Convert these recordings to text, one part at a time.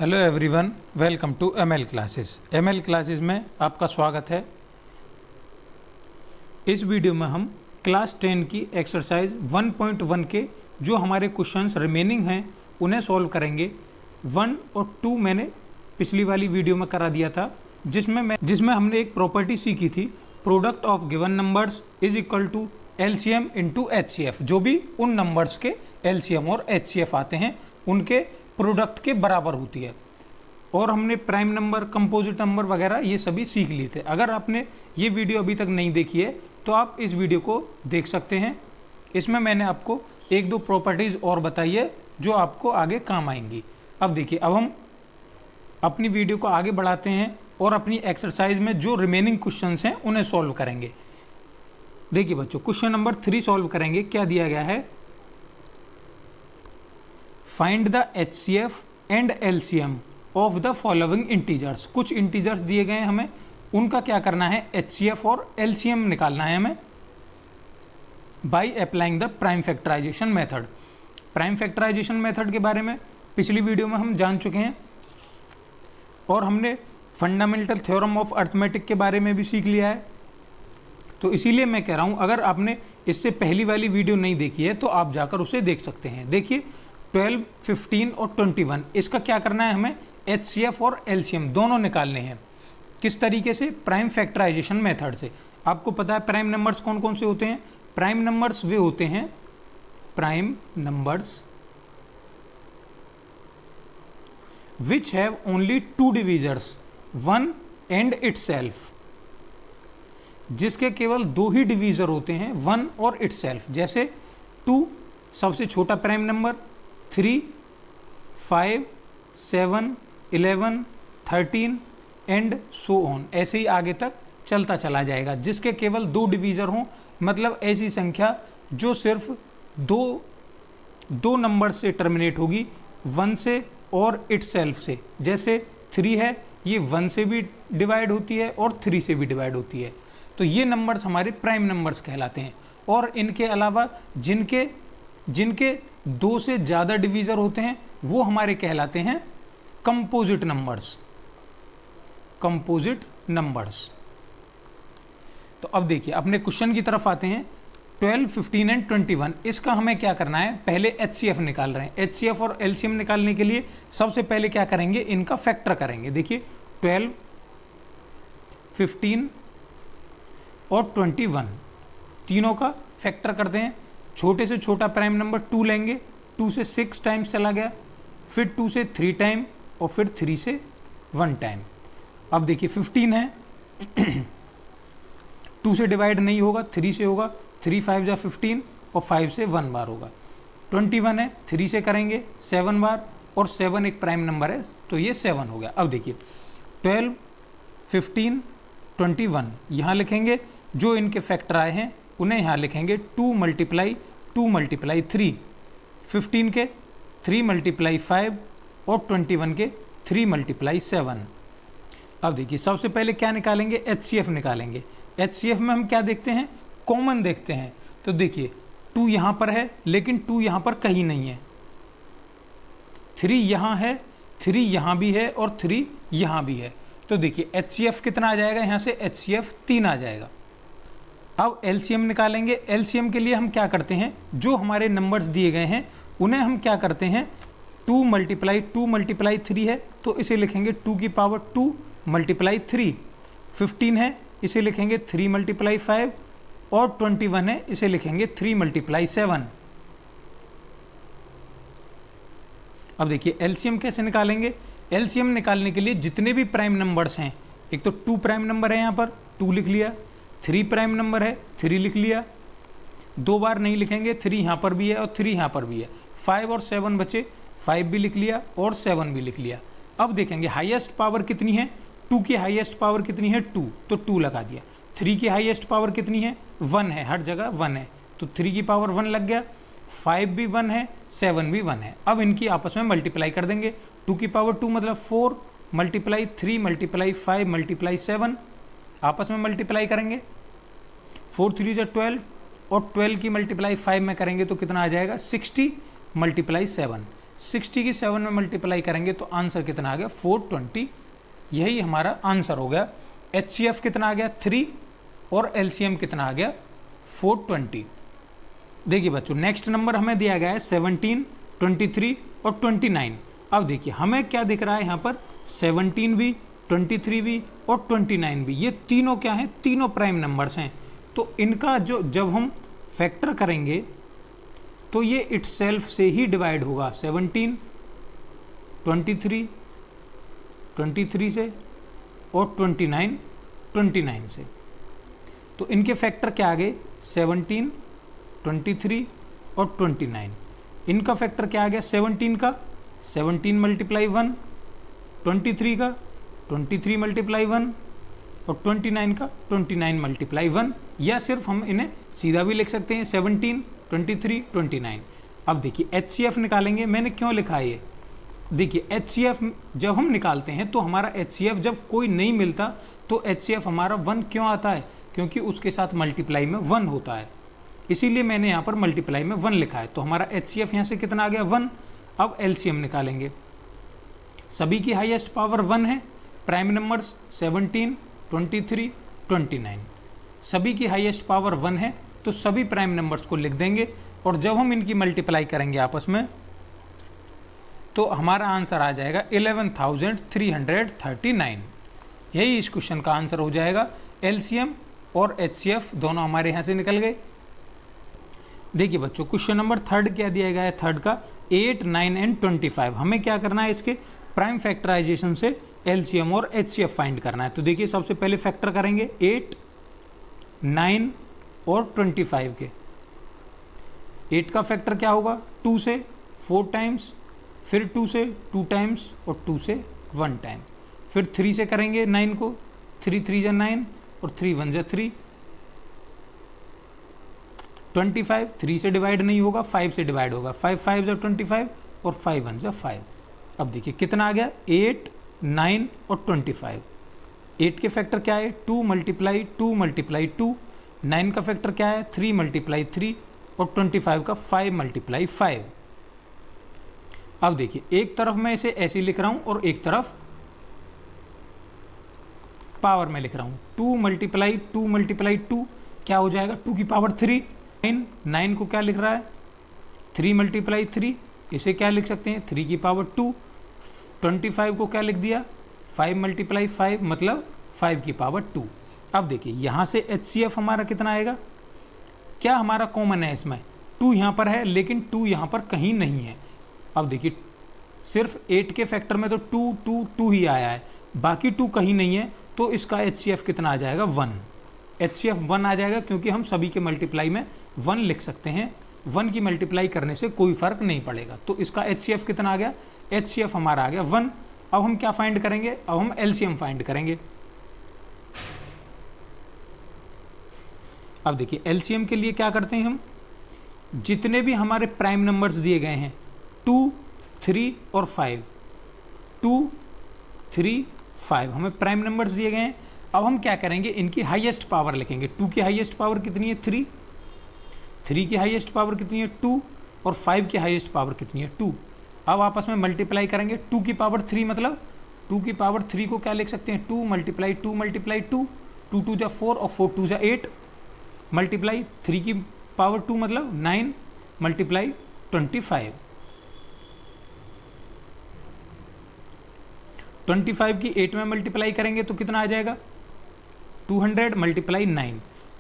Hello everyone, welcome to ML classes. ML classes में आपका स्वागत है। इस वीडियो में हम क्लास 10 की एक्सरसाइज 1.1 के जो हमारे क्वेश्चंस रिमेनिंग हैं उन्हें सॉल्व करेंगे। 1 और 2 मैंने पिछली वाली वीडियो में करा दिया था, जिसमें हमने एक प्रॉपर्टी सीखी थी, product of given numbers is equal to LCM into HCF. जो भी उन नंबर्स के एलसीएम और एचसीएफ आते हैं उनके प्रोडक्ट के बराबर होती है। और हमने प्राइम नंबर, कंपोजिट नंबर वगैरह ये सभी सीख लिए थे। अगर आपने ये वीडियो अभी तक नहीं देखी है तो आप इस वीडियो को देख सकते हैं। इसमें मैंने आपको एक दो प्रॉपर्टीज़ और बताई है जो आपको आगे काम आएंगी। अब देखिए, अब हम अपनी वीडियो को आगे बढ़ाते हैं और अपनी एक्सरसाइज में जो रिमेनिंग क्वेश्चंस हैं उन्हें सॉल्व करेंगे। देखिए बच्चों, क्वेश्चन नंबर 3 सॉल्व करेंगे। क्या दिया गया है? Find the HCF and LCM of the following integers. कुछ इंटीजर्स दिए गए हैं, हमें उनका क्या करना है, एचसीएफ और एलसीएम निकालना है हमें by applying the prime factorisation method. Prime factorisation method के बारे में पिछली वीडियो में हम जान चुके हैं और हमने फंडामेंटल थ्योरम ऑफ अर्थमेटिक के बारे में भी सीख लिया है। तो इसीलिए मैं कह रहा हूँ, अगर आपने इससे पहली वाली वीडियो नहीं देखी है तो आप जाकर उसे देख सकते हैं। देखिए 12, 15 और 21, इसका क्या करना है, हमें एचसीएफ और एलसीएम दोनों निकालने हैं। किस तरीके से? प्राइम फैक्टराइजेशन मेथड से। आपको पता है प्राइम नंबर्स कौन कौन से होते हैं? प्राइम नंबर्स वे होते हैं, prime numbers which have only 2 डिवीजर्स, 1 and itself. जिसके केवल 2 ही डिवीजर होते हैं, 1 और इटसेल्फ। जैसे 2 सबसे छोटा prime number, 3, 5, 7, 11, 13 and so on, ऐसे ही आगे तक चलता चला जाएगा। जिसके केवल 2 डिवीजर हों, मतलब ऐसी संख्या जो सिर्फ दो नंबर से टर्मिनेट होगी, 1 से और इटसेल्फ से। जैसे 3 है, ये 1 से भी डिवाइड होती है और 3 से भी डिवाइड होती है। तो ये नंबर्स हमारे प्राइम नंबर्स कहलाते हैं। और इनके अलावा जिनके 2 से ज़्यादा डिवीज़र होते हैं वो हमारे कहलाते हैं कंपोजिट नंबर्स। Composite numbers. तो अब देखिए, अपने क्वेश्चन की तरफ आते हैं। 12, 15 एंड 21, इसका हमें क्या करना है? पहले एचसीएफ निकाल रहे हैं। एचसीएफ और एलसीएम निकालने के लिए सबसे पहले क्या करेंगे, इनका फैक्टर करेंगे। देखिए 12, 15 और 21 तीनों का फैक्टर करते हैं। छोटे से छोटा प्राइम नंबर 2 लेंगे, 2 से 6 टाइम्स चला गया, फिर 2 से 3 टाइम और फिर 3 से 1 टाइम। अब देखिए 15 है, 2 से डिवाइड नहीं होगा, 3 से होगा। 3 5 जा 15 और 5 से 1 बार होगा। 21 है, 3 से करेंगे 7 बार और 7 एक प्राइम नंबर है तो ये 7 हो गया। अब देखिए 12, 15, 21 यहाँ लिखेंगे। जो इनके फैक्टर आए हैं उन्हें यहाँ लिखेंगे 2 मल्टीप्लाई 3, 15 के 3 मल्टीप्लाई 5 और 21 के 3 मल्टीप्लाई 7। अब देखिए सबसे पहले क्या निकालेंगे, एचसीएफ निकालेंगे। एचसीएफ में हम क्या देखते हैं, कॉमन देखते हैं। तो देखिए 2 यहाँ पर है लेकिन 2 यहाँ पर कहीं नहीं है, 3 यहाँ है, 3 यहाँ भी है और 3 यहाँ भी है। तो देखिए एचसीएफ कितना आ जाएगा, यहाँ से एचसीएफ 3 आ जाएगा। अब एलसीएम निकालेंगे। एलसीएम के लिए हम क्या करते हैं, जो हमारे नंबर्स दिए गए हैं उन्हें हम क्या करते हैं, 2 मल्टीप्लाई 3 है तो इसे लिखेंगे 2 की पावर 2 मल्टीप्लाई 3। 15 है, इसे लिखेंगे 3 मल्टीप्लाई 5 और 21 है, इसे लिखेंगे 3 मल्टीप्लाई 7। अब देखिए एलसीएम कैसे निकालेंगे। एलसीएम निकालने के लिए जितने भी प्राइम नंबर्स हैं, एक तो 2 प्राइम नंबर है, यहाँ पर 2 लिख लिया, 3 प्राइम नंबर है, 3 लिख लिया, 2 बार नहीं लिखेंगे, 3 यहाँ पर भी है और 3 यहाँ पर भी है। 5 और 7 बचे, 5 भी लिख लिया और 7 भी लिख लिया। अब देखेंगे हाईएस्ट पावर कितनी है, 2 की हाईएस्ट पावर कितनी है, 2, तो 2 लगा दिया। 3 की हाईएस्ट पावर कितनी है, 1 है, हर जगह 1 है तो 3 की पावर 1 लग गया। 5 भी 1 है, 7 भी 1 है। अब इनकी आपस में मल्टीप्लाई कर देंगे। 2 की पावर 2 मतलब 4 मल्टीप्लाई 3 मल्टीप्लाई 5 मल्टीप्लाई 7, आपस में मल्टीप्लाई करेंगे। 4 3 जा 12 और 12 की मल्टीप्लाई 5 में करेंगे तो कितना आ जाएगा, 60 मल्टीप्लाई 7। 60 की 7 में मल्टीप्लाई करेंगे तो आंसर कितना आ गया 420, यही हमारा आंसर हो गया। HCF कितना आ गया 3 और LCM कितना आ गया 420। देखिए बच्चों नेक्स्ट नंबर हमें दिया गया है 17, 23 और 29। अब देखिए हमें क्या दिख रहा है यहाँ पर 17 भी, 23 भी और 29 भी, ये तीनों क्या हैं, तीनों प्राइम नंबर्स हैं। तो इनका जो जब हम फैक्टर करेंगे तो ये इटसेल्फ से ही डिवाइड होगा, 17, 23, 23 से और 29, 29 से। तो इनके फैक्टर क्या आ गए 17, 23 और 29। इनका फैक्टर क्या आ गया 17 का 17 मल्टीप्लाई 1, 23 का 23 मल्टीप्लाई 1 और 29 का 29 मल्टीप्लाई 1, या सिर्फ हम इन्हें सीधा भी लिख सकते हैं 17, 23, 29। अब देखिए HCF निकालेंगे, मैंने क्यों लिखा है ये, देखिए HCF जब हम निकालते हैं तो हमारा HCF जब कोई नहीं मिलता तो HCF हमारा 1 क्यों आता है, क्योंकि उसके साथ मल्टीप्लाई में 1 होता है, इसीलिए मैंने यहाँ पर मल्टीप्लाई में 1 लिखा है। तो हमारा HCF यहाँ से कितना आ गया 1। अब LCM निकालेंगे, सभी की हाईएस्ट पावर 1 है, प्राइम नंबर्स 17, 23, 29, सभी की हाईएस्ट पावर 1 है, तो सभी प्राइम नंबर्स को लिख देंगे और जब हम इनकी मल्टीप्लाई करेंगे आपस में तो हमारा आंसर आ जाएगा 11,339। यही इस क्वेश्चन का आंसर हो जाएगा। LCM और HCF दोनों हमारे यहाँ से निकल गए। देखिए बच्चों क्वेश्चन नंबर 3 क्या दिया गया है, 3 का 8, 9 एंड 25। हमें क्या करना है, इसके प्राइम फैक्टराइजेशन से LCM और HCF फाइंड करना है। तो देखिए सबसे पहले फैक्टर करेंगे 8, 9 और 25 के। 8 का फैक्टर क्या होगा 2 से 4 टाइम्स, फिर 2 से 2 टाइम्स और 2 से 1 टाइम, फिर 3 से करेंगे 9 को, 3 3 जा 9 और 3 1 जा 3। 25 3 से डिवाइड नहीं होगा, 5 से डिवाइड होगा, 5 5 जा 25 और 5 1 जा 5। अब देखिए कितना आ गया 8, 9 और 25। 8 के फैक्टर क्या है 2 मल्टीप्लाई 2 मल्टीप्लाई 2। 9 का फैक्टर क्या है 3 मल्टीप्लाई 3 और 25 का 5 मल्टीप्लाई 5। अब देखिए एक तरफ मैं इसे ऐसे लिख रहा हूं और एक तरफ पावर में लिख रहा हूं। 2 मल्टीप्लाई 2 मल्टीप्लाई 2 क्या हो जाएगा 2 की पावर 3। 9 को क्या लिख रहा है 3 मल्टीप्लाई 3, इसे क्या लिख सकते हैं 3 की पावर 2। 25 को क्या लिख दिया 5 मल्टीप्लाई 5 मतलब 5 की पावर 2। अब देखिए यहाँ से HCF हमारा कितना आएगा, क्या हमारा कॉमन है इसमें 2 यहाँ पर है लेकिन 2 यहाँ पर कहीं नहीं है। अब देखिए सिर्फ 8 के फैक्टर में तो 2 2 2 ही आया है, बाकी 2 कहीं नहीं है, तो इसका HCF कितना आ जाएगा 1। HCF 1 आ जाएगा क्योंकि हम सभी के मल्टीप्लाई में 1 लिख सकते हैं, 1 की मल्टीप्लाई करने से कोई फर्क नहीं पड़ेगा। तो इसका HCF कितना आ गया, HCF हमारा आ गया 1। अब हम क्या फाइंड करेंगे, अब हम LCM फाइंड करेंगे। अब देखिए LCM के लिए क्या करते हैं हम, जितने भी हमारे प्राइम नंबर्स दिए गए हैं 2, 3 और 5, 2, 3, 5 हमें प्राइम नंबर्स दिए गए हैं। अब हम क्या करेंगे इनकी हाईएस्ट पावर लिखेंगे। 2 की हाईएस्ट पावर कितनी है 3, 3 की हाईएस्ट पावर कितनी है 2 और 5 की हाईएस्ट पावर कितनी है 2। अब आपस में मल्टीप्लाई करेंगे 2 की पावर 3 मतलब 2 की पावर 3 को क्या लिख सकते हैं 2 मल्टीप्लाई 2 मल्टीप्लाई 2, 2 2 जा 4 और 4 2 जा 8 मल्टीप्लाई 3 की पावर 2 मतलब 9 मल्टीप्लाई 25। 25 की 8 में मल्टीप्लाई करेंगे तो कितना आ जाएगा 200 मल्टीप्लाई 9।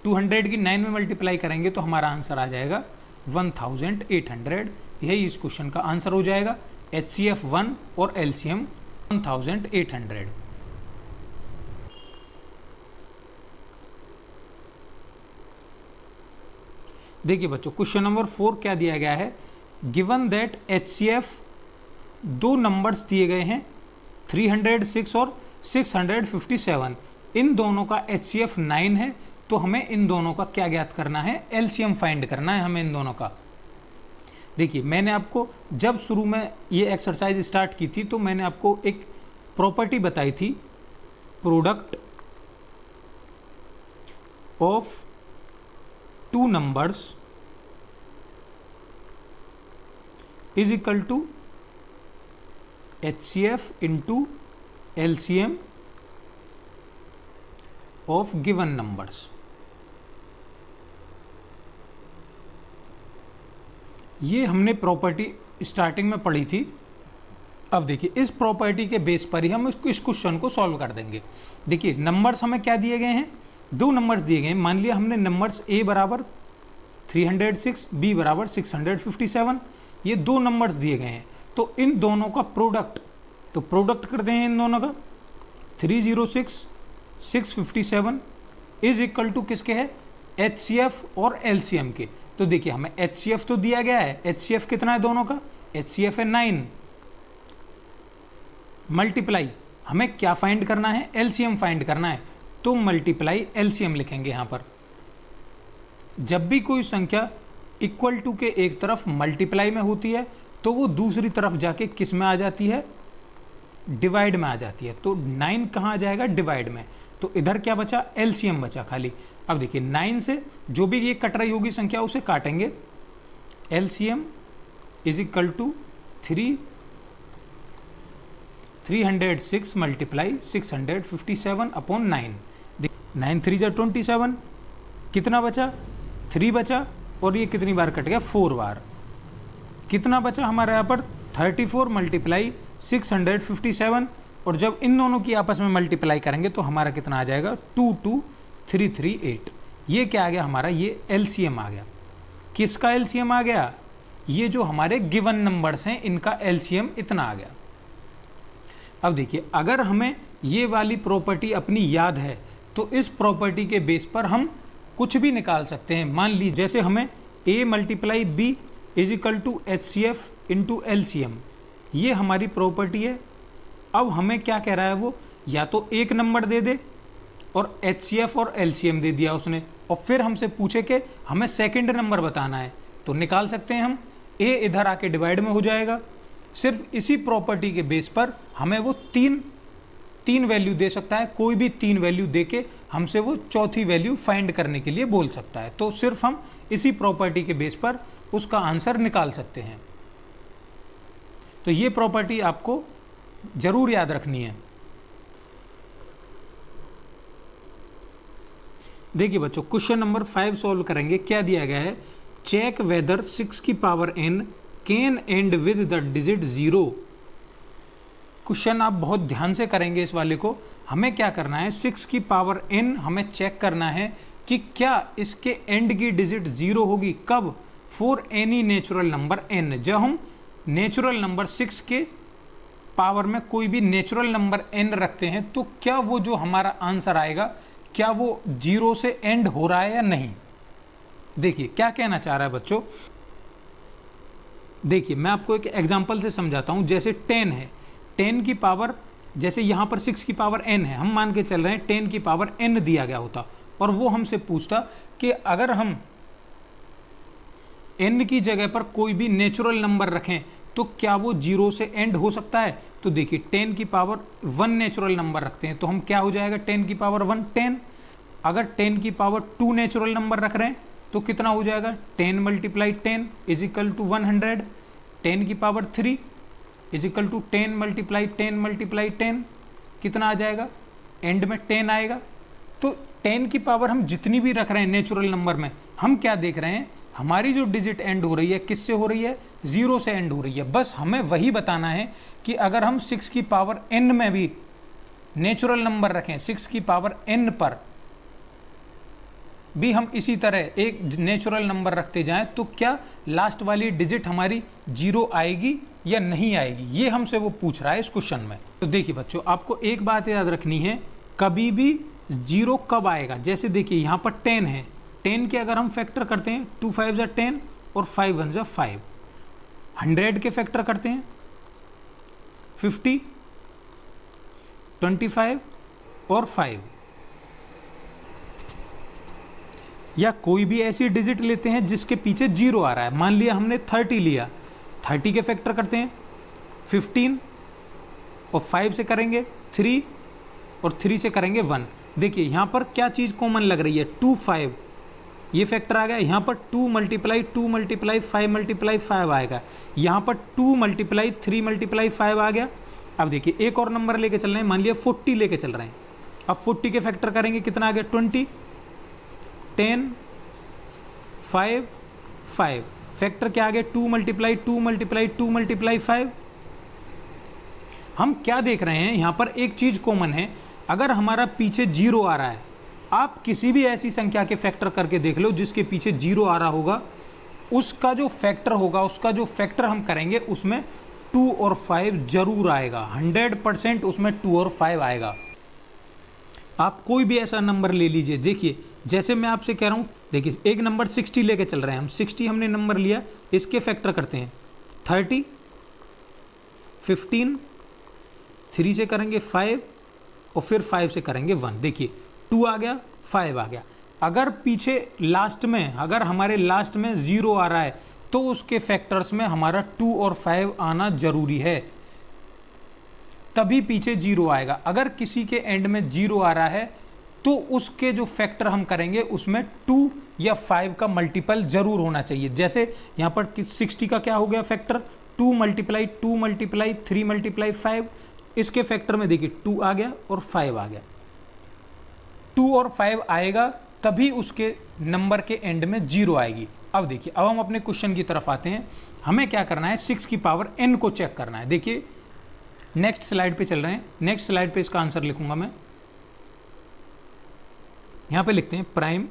200 की 9 में मल्टीप्लाई करेंगे तो हमारा आंसर आ जाएगा 1800। यही इस क्वेश्चन का आंसर हो जाएगा। HCF 1 और LCM 1800। देखिए बच्चों क्वेश्चन नंबर 4 क्या दिया गया है, गिवन दैट HCF दो नंबर्स दिए गए हैं 306 और 657, इन दोनों का HCF 9 है, तो हमें इन दोनों का क्या ज्ञात करना है LCM फाइंड करना है हमें इन दोनों का। देखिए मैंने आपको जब शुरू में ये एक्सरसाइज स्टार्ट की थी तो मैंने आपको एक प्रॉपर्टी बताई थी, product of two numbers is equal to HCF into LCM of given numbers. ये हमने प्रॉपर्टी स्टार्टिंग में पढ़ी थी। अब देखिए इस प्रॉपर्टी के बेस पर ही हम इस क्वेश्चन को सॉल्व कर देंगे। देखिए नंबर्स हमें क्या दिए गए हैं, दो नंबर्स दिए गए हैं। मान लिया हमने नंबर्स A बराबर 306, B बराबर 657, ये दो नंबर्स दिए गए हैं। तो इन दोनों का प्रोडक्ट, तो प्रोडक्ट करते हैं इन दोनों का। 306 657 इज इक्वल टू किसके है, HCF और LCM के। तो देखिए हमें HCF तो दिया गया है, HCF कितना है दोनों का, HCF है 9, मल्टीप्लाई हमें क्या फाइंड करना है, LCM फाइंड करना है। तो मल्टीप्लाई LCM लिखेंगे यहाँ पर। जब भी कोई संख्या इक्वल टू के एक तरफ मल्टीप्लाई में होती है तो वो दूसरी तरफ जाके किस में आ जाती है, डिवाइड में आ जाती है। तो 9 कहाँ आ जाएगा, डिवाइड में। तो इधर क्या बचा, LCM बचा खाली। अब देखिए 9 से जो भी ये कट रही होगी संख्या उसे काटेंगे। LCM is equal to 306 multiply 657 upon 9। 9 3 जा 27, कितना बचा, 3 बचा, और ये कितनी बार कट गया, 4 बार। कितना बचा हमारे यहाँ पर, 34 मल्टीप्लाई 657, और जब इन दोनों की आपस में मल्टीप्लाई करेंगे तो हमारा कितना आ जाएगा, 22338। ये क्या आ गया हमारा, ये LCM आ गया। किसका LCM आ गया, ये जो हमारे गिवन नंबर्स हैं इनका LCM इतना आ गया। अब देखिए अगर हमें ये वाली प्रॉपर्टी अपनी याद है तो इस प्रॉपर्टी के बेस पर हम कुछ भी निकाल सकते हैं। मान लीजिए जैसे हमें A multiply B is equal to HCF into LCM, ये हमारी प्रॉपर्टी है। अब हमें क्या कह रहा है वो, या तो एक नंबर दे दे और HCF और LCM दे दिया उसने, और फिर हमसे पूछे कि हमें सेकंड नंबर बताना है, तो निकाल सकते हैं हम। A इधर आके डिवाइड में हो जाएगा। सिर्फ इसी प्रॉपर्टी के बेस पर हमें वो तीन वैल्यू दे सकता है, कोई भी 3 वैल्यू दे के हमसे वो चौथी वैल्यू फाइंड करने के लिए बोल सकता है। तो सिर्फ हम इसी प्रॉपर्टी के बेस पर उसका आंसर निकाल सकते हैं। तो ये प्रॉपर्टी आपको जरूर याद रखनी है। देखिए बच्चों क्वेश्चन नंबर 5 सॉल्व करेंगे। क्या दिया गया है, चेक वेदर 6 की power n can and with the digit 0। Question आप बहुत ध्यान से करेंगे इस वाले को। हमें क्या करना है, 6 की पावर n हमें चेक करना है कि क्या इसके एंड की डिजिट 0 होगी। कब, for any natural number n। जब हम नेचुरल नंबर 6 के पावर में कोई भी नेचुरल नंबर n रखते हैं तो क्या वो जो हमारा आंसर आएगा, क्या वो 0 से एंड हो रहा है या नहीं। देखिए क्या कहना चाह रहा है बच्चों, देखिए मैं आपको एक एग्जांपल से समझाता हूं। जैसे 10 है, 10 की पावर, जैसे यहाँ पर 6 की पावर n है, हम मान के चल रहे हैं 10 की पावर n दिया गया होता और वो हमसे पूछता कि अगर हम n की जगह पर कोई भी नेचुरल नंबर रखें तो क्या वो 0 से एंड हो सकता है। तो देखिए 10 की पावर 1 नेचुरल नंबर रखते हैं तो हम क्या हो जाएगा, 10 की पावर 1 10। अगर 10 की पावर 2 नेचुरल नंबर रख रहे हैं तो कितना हो जाएगा, 10 मल्टीप्लाई 10 इज इक्वल टू 100। 10 की power 3 is equal to 10 multiply 10 multiply 10, कितना आ जाएगा, एंड में 10 आएगा। तो 10 की पावर हम जितनी भी रख रहे हैं नेचुरल नंबर में, हम क्या देख रहे हैं, हमारी जो डिजिट एंड हो रही है किससे हो रही है, 0 से एंड हो रही है। बस हमें वही बताना है कि अगर हम 6 की पावर n में भी नेचुरल नंबर रखें, 6 की पावर n पर भी हम इसी तरह एक नेचुरल नंबर रखते जाएं तो क्या लास्ट वाली डिजिट हमारी 0 आएगी या नहीं आएगी, ये हमसे वो पूछ रहा है इस क्वेश्चन में। तो देखिए बच्चों आपको एक बात याद रखनी है, कभी भी 0 कब आएगा। जैसे देखिए यहाँ पर 10 है, 10 के अगर हम फैक्टर करते हैं 2 5 जा 10 और 5 1 जा 5, 100 के फैक्टर करते हैं 50 25 और 5, या कोई भी ऐसी डिजिट लेते हैं जिसके पीछे 0 आ रहा है। मान लिया हमने 30 लिया, 30 के फैक्टर करते हैं 15 और 5 से करेंगे 3 और 3 से करेंगे 1। देखिए यहाँ पर क्या चीज़ कॉमन लग रही है, 2 5, ये फैक्टर आ गया। यहाँ पर 2 मल्टीप्लाई 5 मल्टीप्लाई 5 आएगा। यहाँ पर 2 मल्टीप्लाई 3 मल्टीप्लाई 5 आ गया। अब देखिए एक और नंबर लेके चल रहे हैं, मान लिया 40 लेके चल रहे हैं। अब 40 के फैक्टर करेंगे, कितना आ गया 20, 10, 5, 5। फैक्टर क्या आ गया 2 मल्टीप्लाई 2 मल्टीप्लाई 2 मल्टीप्लाई 5। हम क्या देख रहे हैं यहाँ पर, एक चीज कॉमन है, अगर हमारा पीछे 0 आ रहा है, आप किसी भी ऐसी संख्या के फैक्टर करके देख लो जिसके पीछे 0 आ रहा होगा, उसका जो फैक्टर होगा, उसका जो फैक्टर हम करेंगे उसमें 2 और 5 जरूर आएगा, 100% उसमें 2 और 5 आएगा। आप कोई भी ऐसा नंबर ले लीजिए, देखिए जैसे मैं आपसे कह रहा हूँ, देखिए एक नंबर 60 लेके चल रहे हैं हम, 60 हमने नंबर लिया, इसके फैक्टर करते हैं 30, 15, 3 से करेंगे 5 और फिर 5 से करेंगे 1। देखिए 2 आ गया, 5 आ गया। अगर पीछे लास्ट में, अगर हमारे लास्ट में 0 आ रहा है तो उसके फैक्टर्स में हमारा 2 और 5 आना जरूरी है, तभी पीछे 0 आएगा। अगर किसी के एंड में 0 आ रहा है तो उसके जो फैक्टर हम करेंगे उसमें 2 या 5 का मल्टीपल जरूर होना चाहिए। जैसे यहाँ पर 60 का क्या हो गया फैक्टर, 2 मल्टीप्लाई 2 मल्टीप्लाई 3 मल्टीप्लाई 5। इसके फैक्टर में देखिए 2 आ गया और 5 आ गया, 2 और 5 आएगा तभी उसके नंबर के एंड में 0 आएगी। अब देखिए, अब हम अपने क्वेश्चन की तरफ आते हैं। हमें क्या करना है, 6 की पावर n को चेक करना है। देखिए नेक्स्ट स्लाइड पे चल रहे हैं, नेक्स्ट स्लाइड पे इसका आंसर लिखूंगा मैं। यहां पे लिखते हैं प्राइम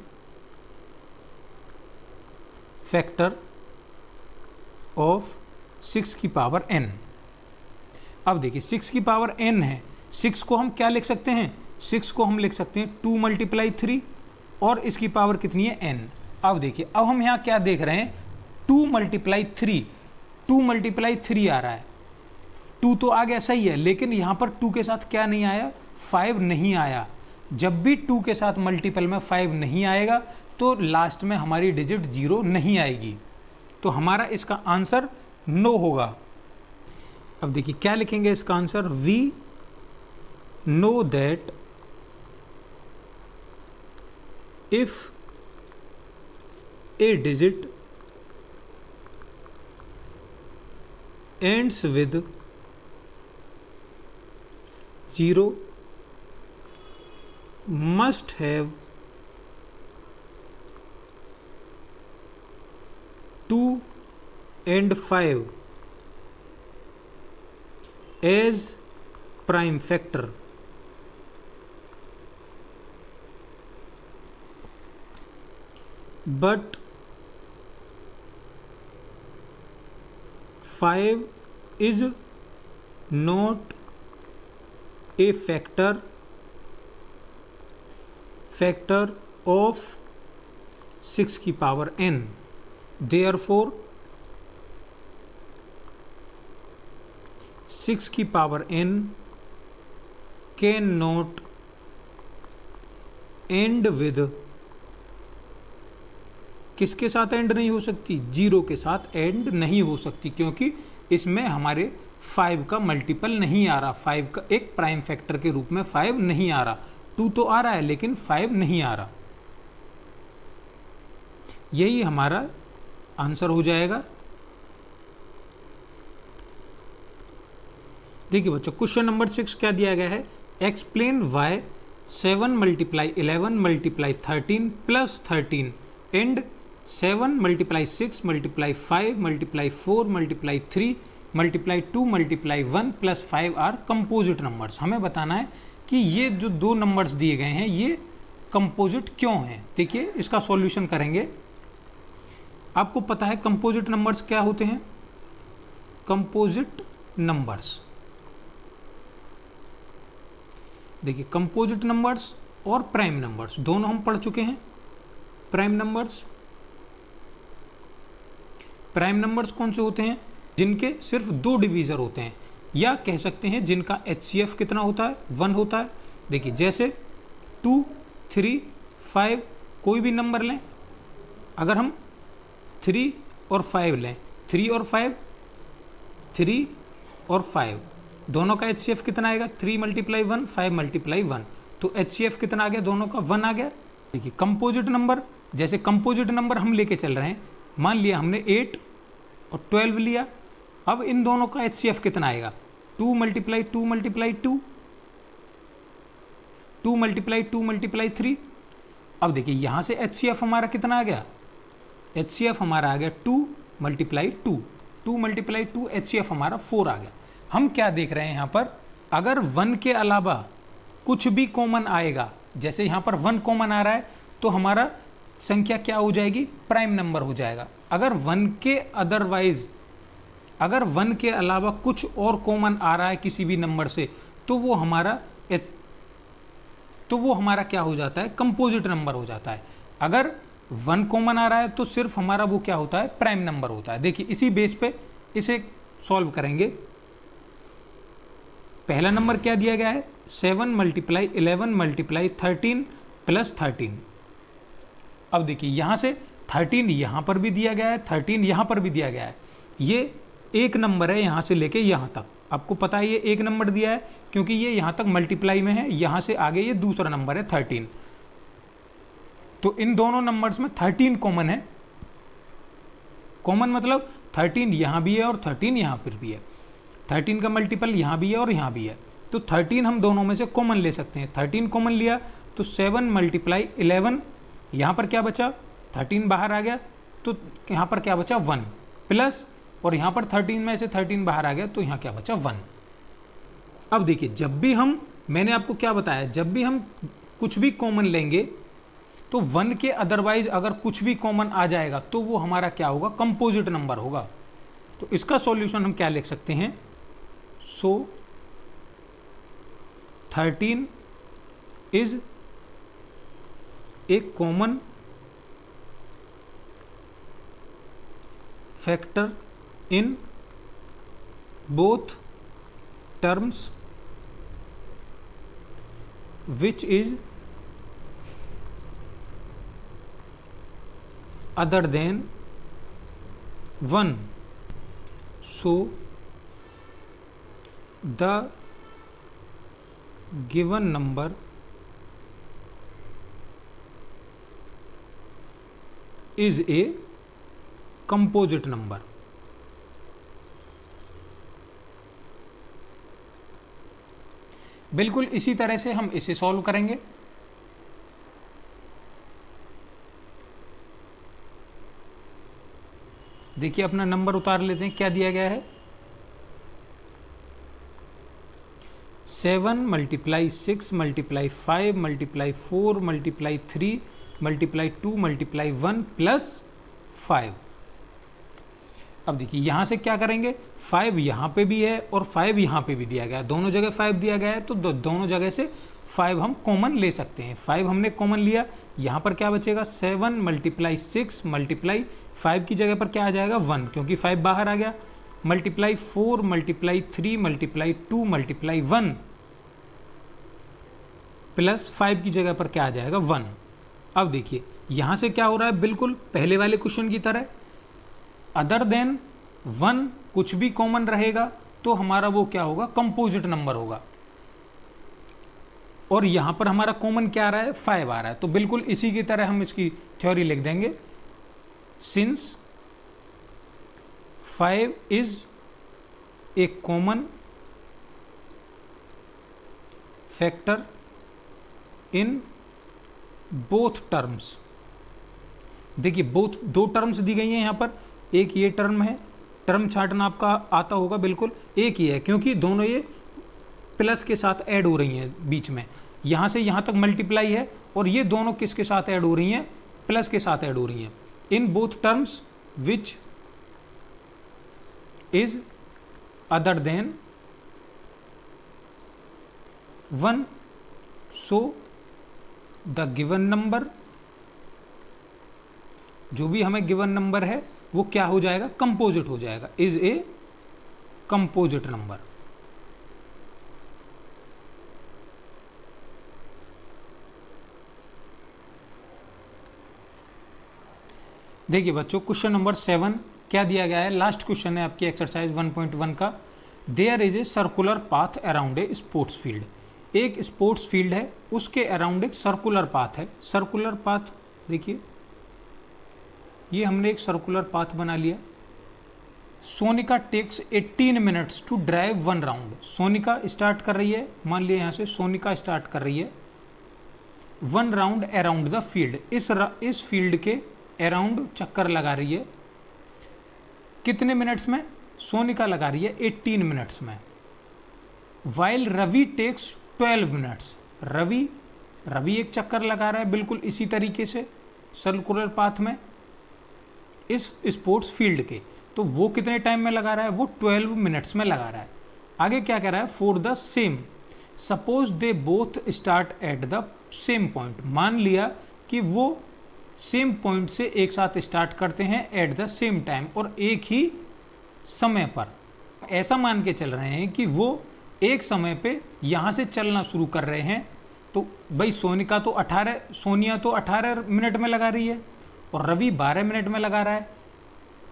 फैक्टर ऑफ 6 की पावर n। अब देखिए 6 की पावर n है, 6 को हम क्या लिख सकते हैं, 6 को हम लिख सकते हैं 2 मल्टीप्लाई 3 और इसकी पावर कितनी है n। अब देखिए, अब हम यहाँ क्या देख रहे हैं, 2 मल्टीप्लाई 3, 2 मल्टीप्लाई 3 आ रहा है, 2 तो आ गया सही है, लेकिन यहाँ पर 2 के साथ क्या नहीं आया, 5 नहीं आया। जब भी 2 के साथ मल्टीपल में 5 नहीं आएगा तो लास्ट में हमारी डिजिट 0 नहीं आएगी, तो हमारा इसका आंसर नो होगा। अब देखिए क्या लिखेंगे इसका answer, we know that if a digit ends with 0 must have 2 and 5 as prime factor। But 5 is not a factor of 6 की पावर n। Therefore 6 की power n cannot end with, किसके साथ एंड नहीं हो सकती, 0 के साथ एंड नहीं हो सकती, क्योंकि इसमें हमारे 5 का मल्टीपल नहीं आ रहा, 5 का एक प्राइम फैक्टर के रूप में 5 नहीं आ रहा। 2 तो आ रहा है लेकिन 5 नहीं आ रहा। यही हमारा आंसर हो जाएगा। देखिए बच्चों, क्वेश्चन नंबर 6 क्या दिया गया है, explain why 7 multiply 11 multiply 13 plus 13 and 7 multiply 6 multiply 5 multiply 4 multiply 3 multiply 2 multiply 1 plus 5 are composite numbers. हमें बताना है कि ये जो दो नंबर्स दिए गए हैं ये कंपोजिट क्यों हैं। देखिए इसका सॉल्यूशन करेंगे। आपको पता है कंपोजिट नंबर्स क्या होते हैं, कंपोजिट नंबर्स, देखिए कंपोजिट नंबर्स और प्राइम नंबर्स दोनों हम पढ़ चुके हैं। प्राइम नंबर्स कौन से होते हैं, जिनके सिर्फ 2 डिवीज़र होते हैं, या कह सकते हैं जिनका HCF कितना होता है, 1 होता है। देखिए जैसे 2, 3, 5 कोई भी नंबर लें, अगर हम 3 और 5 लें, 3 और 5, 3 और 5 दोनों का HCF कितना आएगा, 3 मल्टीप्लाई 1 5 मल्टीप्लाई 1, तो HCF कितना आ गया, दोनों का 1 आ गया। देखिए कंपोजिट नंबर, जैसे कंपोजिट नंबर हम लेके चल रहे हैं, मान लिया हमने 8 और 12 लिया, अब इन दोनों का HCF कितना आएगा, 2 मल्टीप्लाई 2 मल्टीप्लाई 2, 2 मल्टीप्लाई 2 मल्टीप्लाई 3। अब देखिए यहाँ से HCF हमारा कितना आ गया, HCF हमारा आ गया 2 मल्टीप्लाई 2, 2 मल्टीप्लाई 2, HCF हमारा 4 आ गया। हम क्या देख रहे हैं यहाँ पर, अगर 1 के अलावा कुछ भी कॉमन आएगा, जैसे यहाँ पर 1 कॉमन आ रहा है तो हमारा संख्या क्या हो जाएगी, प्राइम नंबर हो जाएगा। अगर 1 के अदरवाइज, अगर 1 के अलावा कुछ और कॉमन आ रहा है किसी भी नंबर से, तो वो हमारा क्या हो जाता है, कंपोजिट नंबर हो जाता है। अगर 1 कॉमन आ रहा है तो सिर्फ हमारा वो क्या होता है, प्राइम नंबर होता है। देखिए इसी बेस पे इसे सॉल्व करेंगे। पहला नंबर क्या दिया गया है, 7 मल्टीप्लाई 11 मल्टीप्लाई 13 प्लस 13। अब देखिए यहाँ से 13 यहाँ पर भी दिया गया है, 13 यहाँ पर भी दिया गया है। ये एक नंबर है यहाँ से लेके यहाँ तक, आपको पता है ये एक नंबर दिया है क्योंकि ये यहाँ तक मल्टीप्लाई में है, यहाँ से आगे ये दूसरा नंबर है 13। तो इन दोनों नंबर्स में 13 कॉमन है। कॉमन मतलब 13 यहाँ भी है और 13 यहाँ पर भी है। 13 का मल्टीपल यहाँ भी है और यहाँ भी है, तो 13 हम दोनों में से कॉमन ले सकते हैं। 13 कॉमन लिया तो 7 मल्टीप्लाई 11, यहाँ पर क्या बचा, 13 बाहर आ गया तो यहाँ पर क्या बचा 1 प्लस, और यहाँ पर 13 में से 13 बाहर आ गया तो यहाँ क्या बचा 1। अब देखिए जब भी हम, मैंने आपको क्या बताया, जब भी हम कुछ भी कॉमन लेंगे तो 1 के अदरवाइज अगर कुछ भी कॉमन आ जाएगा तो वो हमारा क्या होगा, कंपोजिट नंबर होगा। तो इसका सॉल्यूशन हम क्या लिख सकते हैं, सो 13 is a common factor in both terms which is other than 1, so the given number is a composite number। बिल्कुल इसी तरह से हम इसे सॉल्व करेंगे। देखिए अपना नंबर उतार लेते हैं, क्या दिया गया है, 7 multiply 6 multiply 5 multiply 4 multiply 3 multiply 2 multiply 1 plus 5। अब देखिए यहाँ से क्या करेंगे, 5 यहाँ पे भी है और 5 यहाँ पे भी दिया गया है, दोनों जगह 5 दिया गया है तो दोनों जगह से 5 हम कॉमन ले सकते हैं। 5 हमने कॉमन लिया, यहाँ पर क्या बचेगा, 7 मल्टीप्लाई 6 मल्टीप्लाई 5 की जगह पर क्या आ जाएगा 1 क्योंकि 5 बाहर आ गया, multiply 4 multiply 3 multiply 2 multiply 1 plus 5 की जगह पर क्या आ जाएगा 1। अब देखिए यहाँ से क्या हो रहा है, बिल्कुल पहले वाले क्वेश्चन की तरह, अदर देन 1 कुछ भी कॉमन रहेगा तो हमारा वो क्या होगा, कंपोजिट नंबर होगा। और यहां पर हमारा कॉमन क्या आ रहा है, 5 आ रहा है, तो बिल्कुल इसी की तरह हम इसकी थ्योरी लिख देंगे, since 5 is a common factor in both terms. देखिए बोथ, दो टर्म्स दी गई हैं यहाँ पर, एक ये टर्म है, टर्म छांटना आपका आता होगा, बिल्कुल एक ही है क्योंकि दोनों ये प्लस के साथ ऐड हो रही हैं बीच में, यहाँ से यहाँ तक मल्टीप्लाई है और ये दोनों किसके साथ ऐड हो रही हैं, प्लस के साथ ऐड हो रही हैं। In both terms which is other than 1, so the given number, जो भी हमें गिवन नंबर है वो क्या हो जाएगा, कंपोजिट हो जाएगा, इज ए कंपोजिट नंबर। देखिए बच्चों क्वेश्चन नंबर 7 क्या दिया गया है, लास्ट क्वेश्चन है आपकी एक्सरसाइज 1.1 का। There is a circular path around a sports field. एक स्पोर्ट्स फील्ड है, उसके अराउंड एक सर्कुलर पाथ है। सर्कुलर पाथ देखिए, ये हमने एक सर्कुलर पाथ बना लिया, Sonika takes 18 minutes to drive 1 round. Sonika start कर रही है, मान लिया यहाँ से सोनिका स्टार्ट कर रही है 1 राउंड अराउंड द फील्ड, इस फील्ड के अराउंड चक्कर लगा रही है। कितने मिनट्स में? सोनिका लगा रही है 18 मिनट्स में। While Ravi takes 12 minutes. Ravi एक चक्कर लगा रहा है बिल्कुल इसी तरीके से सर्कुलर पाथ में इस स्पोर्ट्स फील्ड के, तो वो कितने टाइम में लगा रहा है? वो 12 मिनट्स में लगा रहा है। आगे क्या कह रहा है? For the same suppose they both start at the same point. मान लिया कि वो सेम पॉइंट से एक साथ स्टार्ट करते हैं एट द सेम टाइम, और एक ही समय पर। ऐसा मान के चल रहे हैं कि वो एक समय पे यहाँ से चलना शुरू कर रहे हैं। तो भाई सोनिया तो 18 मिनट में लगा रही है और रवि 12 मिनट में लगा रहा है।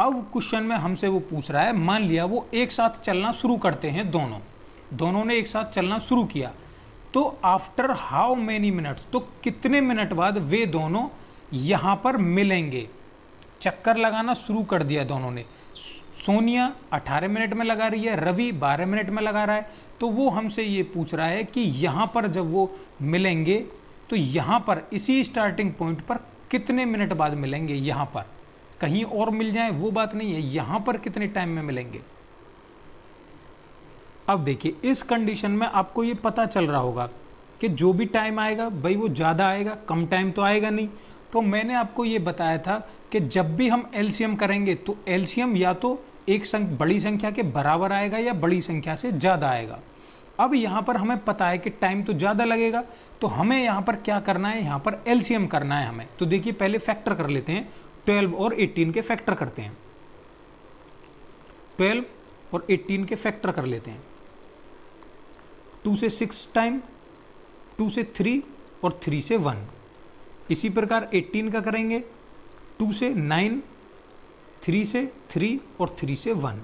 अब क्वेश्चन में हमसे वो पूछ रहा है, मान लिया वो एक साथ चलना शुरू करते हैं, दोनों ने एक साथ चलना शुरू किया, तो आफ्टर हाउ मेनी मिनट्स, तो कितने मिनट बाद वे दोनों यहाँ पर मिलेंगे। चक्कर लगाना शुरू कर दिया दोनों ने। सोनिया 18 मिनट में लगा रही है, रवि 12 मिनट में लगा रहा है। तो वो हमसे ये पूछ रहा है कि यहाँ पर जब वो मिलेंगे तो यहाँ पर इसी स्टार्टिंग पॉइंट पर कितने मिनट बाद मिलेंगे। यहाँ पर कहीं और मिल जाए वो बात नहीं है, यहाँ पर कितने टाइम में मिलेंगे। अब देखिए इस कंडीशन में आपको ये पता चल रहा होगा कि जो भी टाइम आएगा भाई वो ज़्यादा आएगा, कम टाइम तो आएगा नहीं। तो मैंने आपको ये बताया था कि जब भी हम एलसीएम करेंगे तो एलसीएम या तो एक बड़ी संख्या के बराबर आएगा या बड़ी संख्या से ज़्यादा आएगा। अब यहाँ पर हमें पता है कि टाइम तो ज़्यादा लगेगा, तो हमें यहाँ पर क्या करना है? यहाँ पर एलसीएम करना है हमें। तो देखिए पहले फैक्टर कर लेते हैं, 12 और 18 के फैक्टर करते हैं। 12 और 18 के फैक्टर कर लेते हैं। 2 से 6 टाइम, 2 से 3 और 3 से 1। इसी प्रकार 18 का करेंगे, 2 से 9, 3 से 3 और 3 से 1।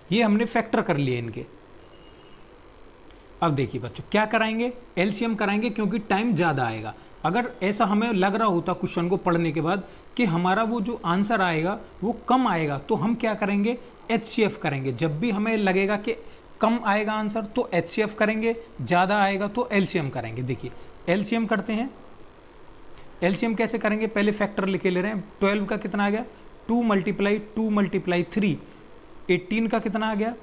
ये हमने फैक्टर कर लिए इनके। अब देखिए बच्चों क्या कराएंगे? एलसीएम कराएंगे, क्योंकि टाइम ज़्यादा आएगा। अगर ऐसा हमें लग रहा होता क्वेश्चन को पढ़ने के बाद कि हमारा वो जो आंसर आएगा वो कम आएगा, तो हम क्या करेंगे? एचसीएफ करेंगे। जब भी हमें लगेगा कि कम आएगा आंसर तो एचसीएफ करेंगे, ज़्यादा आएगा तो एलसीएम करेंगे। देखिए एलसीएम करते हैं। एलसीएम कैसे करेंगे? पहले फैक्टर लिखे ले रहे हैं। 12 का कितना आ गया? 2 × 3। 18 का कितना आ गया?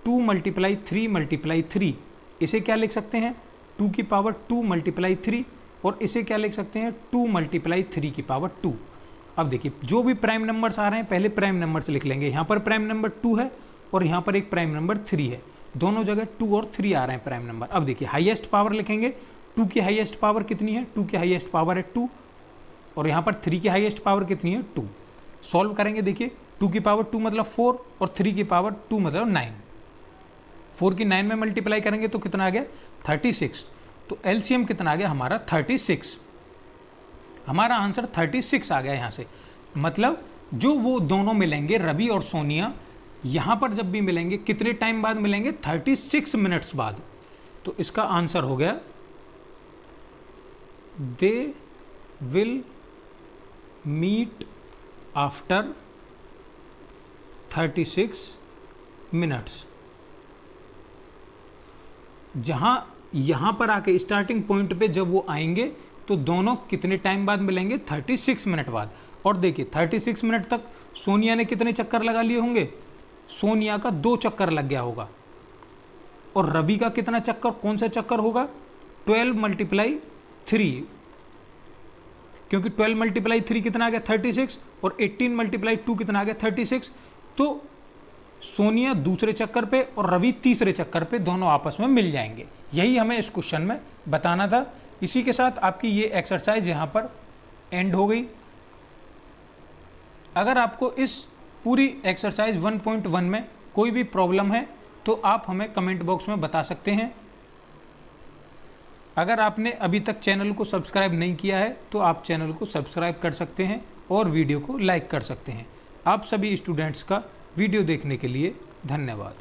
2 × 3 × 3। इसे क्या लिख सकते हैं? 2 की पावर 2 × 3, और इसे क्या लिख सकते हैं? 2 × 3 की पावर 2। अब देखिए जो भी प्राइम नंबर्स आ रहे हैं पहले प्राइम नंबर से लिख लेंगे। यहाँ पर प्राइम नंबर 2 है और यहाँ पर एक प्राइम नंबर 3 है। दोनों जगह 2 और 3 आ रहे हैं प्राइम नंबर। अब देखिए हाईएस्ट पावर लिखेंगे। 2 की हाईएस्ट पावर कितनी है? 2 की हाईएस्ट पावर है 2, और यहाँ पर 3 की हाईएस्ट पावर कितनी है? 2। सॉल्व करेंगे। देखिए 2 की पावर 2 मतलब 4 और 3 की पावर 2 मतलब 9। 4 की 9 में मल्टीप्लाई करेंगे तो कितना आ गया? 36। तो एलसीएम कितना आ गया हमारा? 36। हमारा आंसर 36 आ गया यहाँ से। मतलब जो वो दोनों मिलेंगे रवि और सोनिया, यहाँ पर जब भी मिलेंगे कितने टाइम बाद मिलेंगे? 36 मिनट्स बाद। तो इसका आंसर हो गया they will meet after 36 minutes. जहाँ यहाँ पर आके स्टार्टिंग पॉइंट पे जब वो आएंगे तो दोनों कितने टाइम बाद मिलेंगे? 36 मिनट बाद। और देखिए 36 मिनट तक सोनिया ने कितने चक्कर लगा लिए होंगे? सोनिया का 2 चक्कर लग गया होगा। और रवि का कितना चक्कर, कौन सा चक्कर होगा? 12 × 3, क्योंकि 12 × 3 कितना आ गया? 36, और 18 × 2 कितना आ गया? 36। तो सोनिया दूसरे चक्कर पे और रवि तीसरे चक्कर पे दोनों आपस में मिल जाएंगे। यही हमें इस क्वेश्चन में बताना था। इसी के साथ आपकी ये एक्सरसाइज यहाँ पर एंड हो गई। अगर आपको इस पूरी एक्सरसाइज 1.1 में कोई भी प्रॉब्लम है तो आप हमें कमेंट बॉक्स में बता सकते हैं। अगर आपने अभी तक चैनल को सब्सक्राइब नहीं किया है तो आप चैनल को सब्सक्राइब कर सकते हैं और वीडियो को लाइक कर सकते हैं। आप सभी स्टूडेंट्स का वीडियो देखने के लिए धन्यवाद।